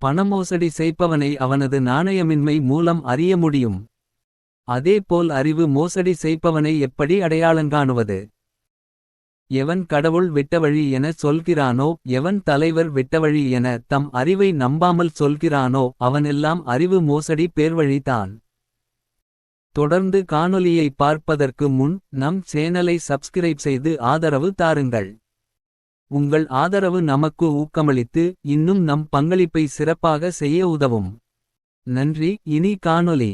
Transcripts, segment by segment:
பணமோசடி செய்பவனை அவனது நாணயமின்மை மூலம் அறிய முடியும். அதேபோல் அறிவு மோசடி செய்பவனை எப்படி அடையாளங்காணுவது. எவன் கடவுள் விட்டவழி என சொல்கிறானோ, எவன் தலைவர் விட்டவழி என தம் அறிவை நம்பாமல் சொல்கிறானோ, அவனெல்லாம் அறிவு மோசடி பேர்வழிதான். தொடர்ந்து காணொளியை பார்ப்பதற்கு முன் நம் சேனலை சப்ஸ்கிரைப் செய்து ஆதரவு தாருங்கள். உங்கள் ஆதரவு நமக்கு ஊக்கமளித்து இன்னும் நம் பங்களிப்பை சிறப்பாக செய்ய உதவும். நன்றி. இனி காணொளி.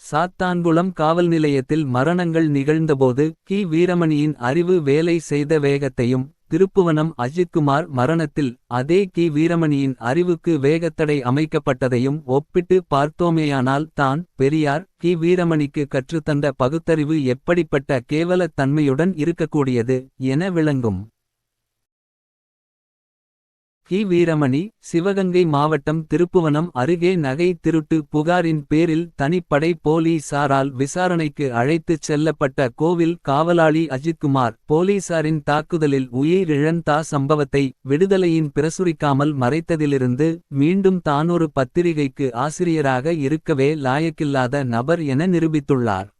சாத்தான்குளம் காவல் நிலையத்தில் மரணங்கள் நிகழ்ந்தபோது கி. வீரமணியின் அறிவு வேலை செய்த வேகத்தையும், திருப்புவனம் அஜித்குமார் மரணத்தில் அதே கி. வீரமணியின் அறிவுக்கு வேகத்தடை அமைக்கப்பட்டதையும் ஒப்பிட்டு பார்த்தோமேயானால் தான் பெரியார் கி. வீரமணிக்கு கற்றுத்தந்த பகுத்தறிவு எப்படிப்பட்ட கேவலத் தன்மையுடன் இருக்கக்கூடியது என விளங்கும். கி. வீரமணி சிவகங்கை மாவட்டம் திருப்புவனம் அருகே நகை திருட்டு புகாரின் பேரில் தனிப்படை போலீசாரால் விசாரணைக்கு அழைத்துச் செல்லப்பட்ட கோவில் காவலாளி அஜித்குமார் போலீசாரின் தாக்குதலில் உயிரிழந்த சம்பவத்தை விடுதலையின் பிரசுரிக்காமல் மறைத்ததிலிருந்து மீண்டும் தானொரு பத்திரிகைக்கு ஆசிரியராக இருக்கவே லாயக்கில்லாத நபர் என நிரூபித்துள்ளார்.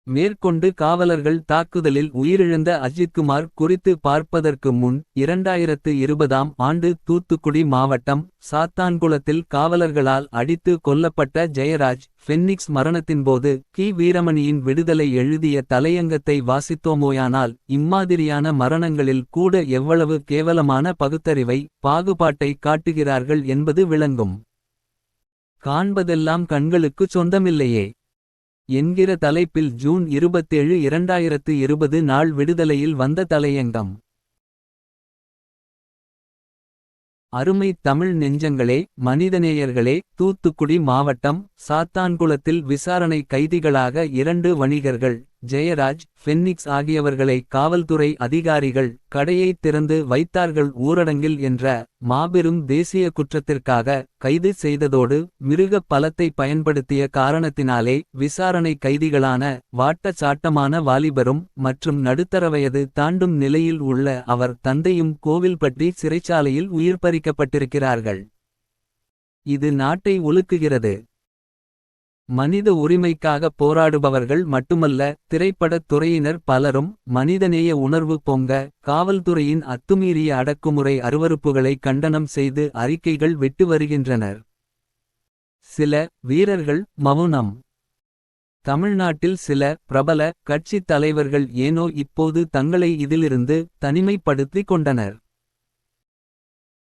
மேற்கொண்டு காவலர்கள் தாக்குதலில் உயிரிழந்த அஜித்குமார் குறித்து பார்ப்பதற்கு முன் 2020ஆம் ஆண்டு தூத்துக்குடி மாவட்டம் சாத்தான்குளத்தில் காவலர்களால் அடித்து கொல்லப்பட்ட ஜெயராஜ் ஃபென்னிக்ஸ் மரணத்தின்போது கி. வீரமணியின் விடுதலை எழுதிய தலையங்கத்தை வாசித்தோமோயானால் இம்மாதிரியான மரணங்களில் கூட எவ்வளவு கேவலமான பகுத்தறிவை பாகுபாட்டை காட்டுகிறார்கள் என்பது விளங்கும். காண்பதெல்லாம் கண்களுக்குச் சொந்தமில்லையே என்கிற தலைப்பில் ஜூன் 27, 2020 நாள் விடுதலையில் வந்த தலையங்கம். அருமை தமிழ் நெஞ்சங்களே, மனிதநேயர்களே, தூத்துக்குடி மாவட்டம் சாத்தான்குளத்தில் விசாரணை கைதிகளாக 2 வணிகர்கள் ஜெயராஜ் ஃபென்னிக்ஸ் ஆகியவர்களை காவல்துறை அதிகாரிகள் கடையை திறந்து வைத்தார்கள் ஊரடங்கில் என்ற மாபெரும் தேசிய குற்றத்திற்காக கைது செய்ததோடு மிருக பலத்தை பயன்படுத்திய காரணத்தினாலே விசாரணை கைதிகளான வாட்டச்சாட்டமான வாலிபரும் மற்றும் நடுத்தர வயது தாண்டும் நிலையில் உள்ள அவர் தந்தையும் கோவில்பட்டி சிறைச்சாலையில் உயிர் பறிக்கப்பட்டிருக்கிறார்கள். இது நாட்டை உலுக்குகிறது. மனித உரிமைக்காக போராடுபவர்கள் மட்டுமல்ல, திரைப்படத் துறையினர் பலரும் மனிதநேய உணர்வு பொங்க காவல்துறையின் அத்துமீறிய அடக்குமுறை அருவருப்புகளை கண்டனம் செய்து அறிக்கைகள் விட்டு வருகின்றனர். சில வீரர்கள் மவுனம். தமிழ்நாட்டில் சில பிரபல கட்சித் தலைவர்கள் ஏனோ இப்போது தங்களை இதிலிருந்து தனிமைப்படுத்திக் கொண்டனர்.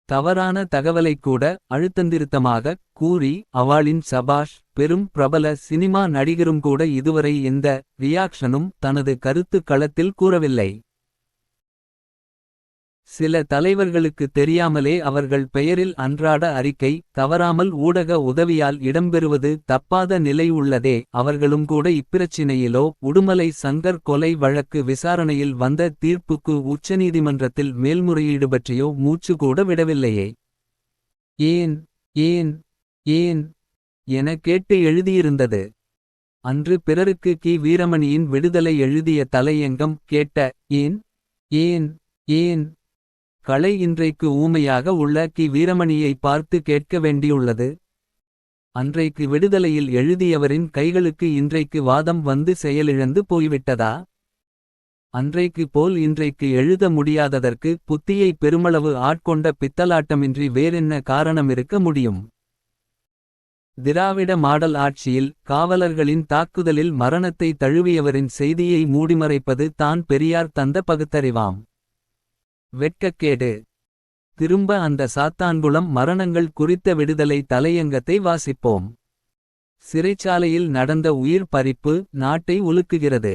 தவறான தகவலைக்கூட அழுத்தந்திருத்தமாக கூறி அவாளின் சபாஷ். பெரும் பிரபல சினிமா நடிகரும் கூட இதுவரை எந்த ரியாக்ஷனும் தனது கருத்து களத்தில் கூறவில்லை. சில தலைவர்களுக்கு தெரியாமலே அவர்கள் பெயரில் அன்றாட அறிக்கை தவறாமல் ஊடக உதவியால் இடம்பெறுவது தப்பாத நிலை உள்ளதே. அவர்களும் கூட இப்பிரச்சினையிலோ உடுமலை சங்கர் கொலை வழக்கு விசாரணையில் வந்த தீர்ப்புக்கு உச்சநீதிமன்றத்தில் மேல்முறையீடு பற்றியோ மூச்சு கூட விடவில்லையே. ஏன் ஏன் ஏன் என கேட்டு எழுதியிருந்தது. அன்று பிறருக்கு கி. வீரமணியின் விடுதலை எழுதிய தலையங்கம் கேட்ட ஏன் ஏன் ஏன் களை இன்றைக்கு ஊமையாக உள்ள கி. வீரமணியை பார்த்து கேட்க வேண்டியுள்ளது. அன்றைக்கு விடுதலையில் எழுதியவரின் கைகளுக்கு இன்றைக்கு வாதம் வந்து செயலிழந்து போய்விட்டதா? அன்றைக்கு போல் இன்றைக்கு எழுத முடியாததற்கு புத்தியை பெருமளவு ஆட்கொண்ட பித்தலாட்டமின்றி வேறென்ன காரணமிருக்க முடியும்? திராவிட மாடல் ஆட்சியில் காவலர்களின் தாக்குதலில் மரணத்தை தழுவியவரின் செய்தியை மூடிமறைப்பது தான் பெரியார் தந்த பகுத்தறிவாம். வெட்கக்கேடு. திரும்ப அந்த சாத்தான்குளம் மரணங்கள் குறித்த விடுதலை தலையங்கத்தை வாசிப்போம். சிறைச்சாலையில் நடந்த உயிர் பறிப்பு நாட்டை உலுக்குகிறது.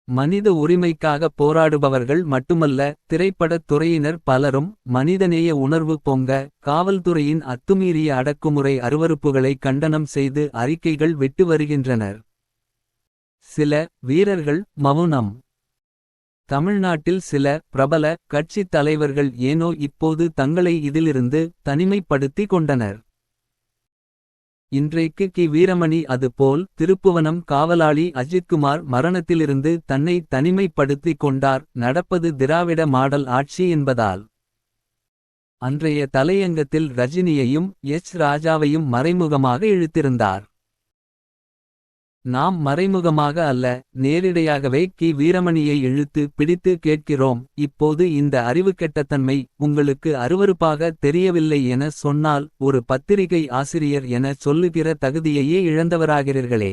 மனித உரிமைக்காக போராடுபவர்கள் மட்டுமல்ல, திரைப்படத் துறையினர் பலரும் மனிதநேய உணர்வு பொங்க காவல்துறையின் அத்துமீறிய அடக்குமுறை அருவருப்புகளை கண்டனம் செய்து அறிக்கைகள் விட்டு வருகின்றனர். சில வீரர்கள் மவுனம். தமிழ்நாட்டில் சில பிரபல கட்சித் தலைவர்கள் ஏனோ இப்போது தங்களை இதிலிருந்து தனிமைப்படுத்திக் கொண்டனர். இன்றைக்கு கி வீரமணி அதுபோல் திருப்புவனம் காவலாளி அஜித்குமார் மரணத்திலிருந்து தன்னை தனிமைப்படுத்திக் கொண்டார். நடப்பது திராவிட மாடல் ஆட்சி என்பதால். அன்றைய தலையங்கத்தில் ரஜினியையும் ராஜாவையும் மறைமுகமாக இழுத்திருந்தார். நாம் மறைமுகமாக அல்ல, நேரிடையாகவே கி வீரமணியை இழுத்து பிடித்து கேட்கிறோம். இப்போது இந்த அறிவுக்கெட்டத்தன்மை உங்களுக்கு அருவருப்பாக தெரியவில்லை என சொன்னால் ஒரு பத்திரிகை ஆசிரியர் என சொல்லுகிற தகுதியையே இழந்தவராகிறீர்களே.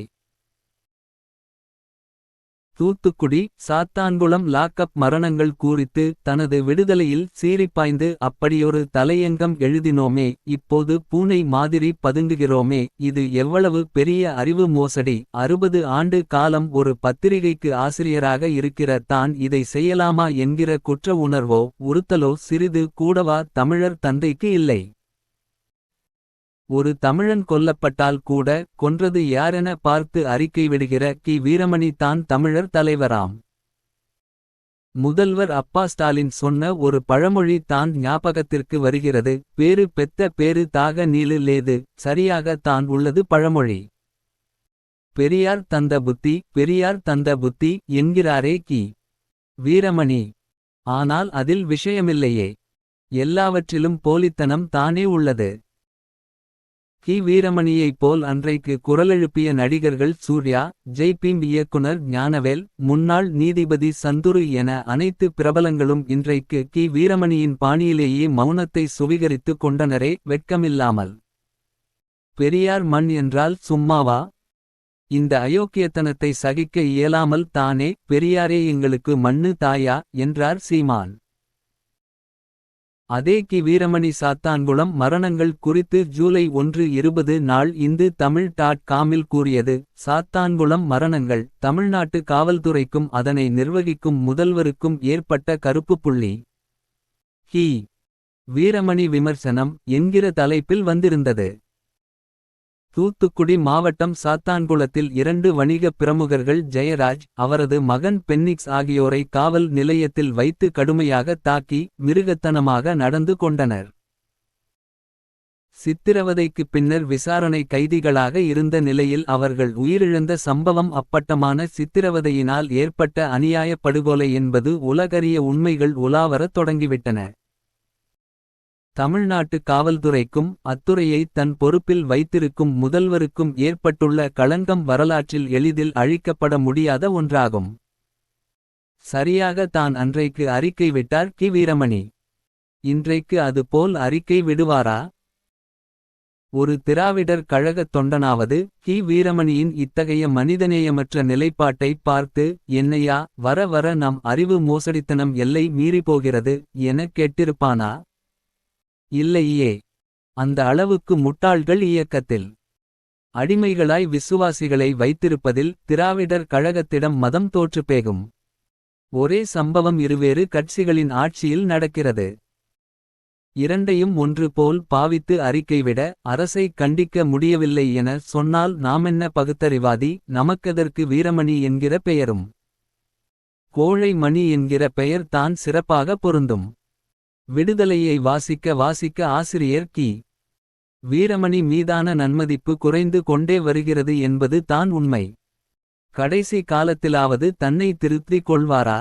தூத்துக்குடி சாத்தான்குளம் லாக்கப் மரணங்கள் குறித்து தனது விடுதலையில் சீறிப்பாய்ந்து அப்படியொரு தலையங்கம் எழுதினோமே. இப்போது பூனை மாதிரி பதுங்குகிறோமே. இது எவ்வளவு பெரிய அறிவு மோசடி. 60 ஆண்டு காலம் ஒரு பத்திரிகைக்கு ஆசிரியராக இருக்கிற தான் இதை செய்யலாமா என்கிற குற்ற உணர்வோ உறுத்தலோ சிறிது கூடவா தமிழர் தந்தைக்கு இல்லை. ஒரு தமிழன் கொல்லப்பட்டால் கூட கொன்றது யாரென பார்த்து அறிக்கை விடுகிற கி வீரமணி தான் தமிழர் தலைவராம். முதல்வர் அப்பா ஸ்டாலின் சொன்ன ஒரு பழமொழி தான் ஞாபகத்திற்கு வருகிறது. பேரு பெத்த பேரு தாக நீளு லேது. சரியாக தான் உள்ளது பழமொழி. பெரியார் தந்த புத்தி பெரியார் தந்த புத்தி என்கிறாரே கி வீரமணி. ஆனால் அதில் விஷயமில்லையே. எல்லாவற்றிலும் போலித்தனம் தானே உள்ளது. கி வீரமணியைப் போல் அன்றைக்கு குரலெழுப்பிய நடிகர்கள் சூர்யா, ஜெய்பீம், இயக்குனர் ஞானவேல், முன்னாள் நீதிபதி சந்துரு என அனைத்து பிரபலங்களும் இன்றைக்கு கி வீரமணியின் பாணியிலேயே மௌனத்தை சுவீகரித்து கொண்டனரே வெட்கமில்லாமல். பெரியார் மண் என்றால் சும்மாவா? இந்த அயோக்கியத்தனத்தை சகிக்க இயலாமல் தானே பெரியாரே எங்களுக்கு மண்ணு தாயா என்றார் சீமான். அதே கி வீரமணி சாத்தான்குளம் மரணங்கள் குறித்து ஜூலை 1, நாள் இந்து தமிழ்.com-இல் கூறியது. சாத்தான்குளம் மரணங்கள் தமிழ்நாட்டு காவல்துறைக்கும் அதனை நிர்வகிக்கும் முதல்வருக்கும் ஏற்பட்ட கருப்பு புள்ளி. கி வீரமணி விமர்சனம் என்கிற தலைப்பில் வந்திருந்தது. தூத்துக்குடி மாவட்டம் சாத்தான்குளத்தில் 2 வணிக பிரமுகர்கள் ஜெயராஜ், அவரது மகன் பென்னிக்ஸ் ஆகியோரை காவல் நிலையத்தில் வைத்து கடுமையாக தாக்கி மிருகத்தனமாக நடந்து கொண்டனர். சித்திரவதைக்கு பின்னர் விசாரணை கைதிகளாக இருந்த நிலையில் அவர்கள் உயிரிழந்த சம்பவம் அப்பட்டமான சித்திரவதையினால் ஏற்பட்ட அநியாயப் படுகொலை என்பது உலகறிய உண்மைகள் உலாவரத் தொடங்கிவிட்டன. தமிழ்நாட்டு காவல்துறைக்கும் அத்துறையை தன் பொறுப்பில் வைத்திருக்கும் முதல்வருக்கும் ஏற்பட்டுள்ள களங்கம் வரலாற்றில் எளிதில் அழிக்கப்பட முடியாத ஒன்றாகும். சரியாக தான் அன்றைக்கு அறிக்கை விட்டார் கி வீரமணி. இன்றைக்கு அது போல் அறிக்கை விடுவாரா? ஒரு திராவிடர் கழகத் தொண்டனாவது கி வீரமணியின் இத்தகைய மனிதநேயமற்ற நிலைப்பாட்டை பார்த்து என்னையா வர வர நம் அறிவு மோசடித்தனம் எல்லை மீறிப்போகிறது என கேட்டிருப்பானா? இல்லையே. அந்த அளவுக்கு முட்டாள்கள் இயக்கத்தில் அடிமைகளாய் விசுவாசிகளை வைத்திருப்பதில் திராவிடர் கழகத்திடம் மதம் தோற்று பேகும். ஒரே சம்பவம் இருவேறு கட்சிகளின் ஆட்சியில் நடக்கிறது. இரண்டையும் ஒன்று போல் பாவித்து அறிக்கைவிட அரசை கண்டிக்க முடியவில்லை என சொன்னால் நாமென்ன பகுத்தறிவாதி? நமக்கெதற்கு வீரமணி என்கிற பெயரும்? கோழை மணி என்கிற பெயர் தான் சிறப்பாக பொருந்தும். விடுதலையை வாசிக்க ஆசிரியர் கி வீரமணி மீதான நன்மதிப்பு குறைந்து கொண்டே வருகிறது என்பது தான் உண்மை. கடைசி காலத்திலாவது தன்னை திருத்திக் கொள்வாரா?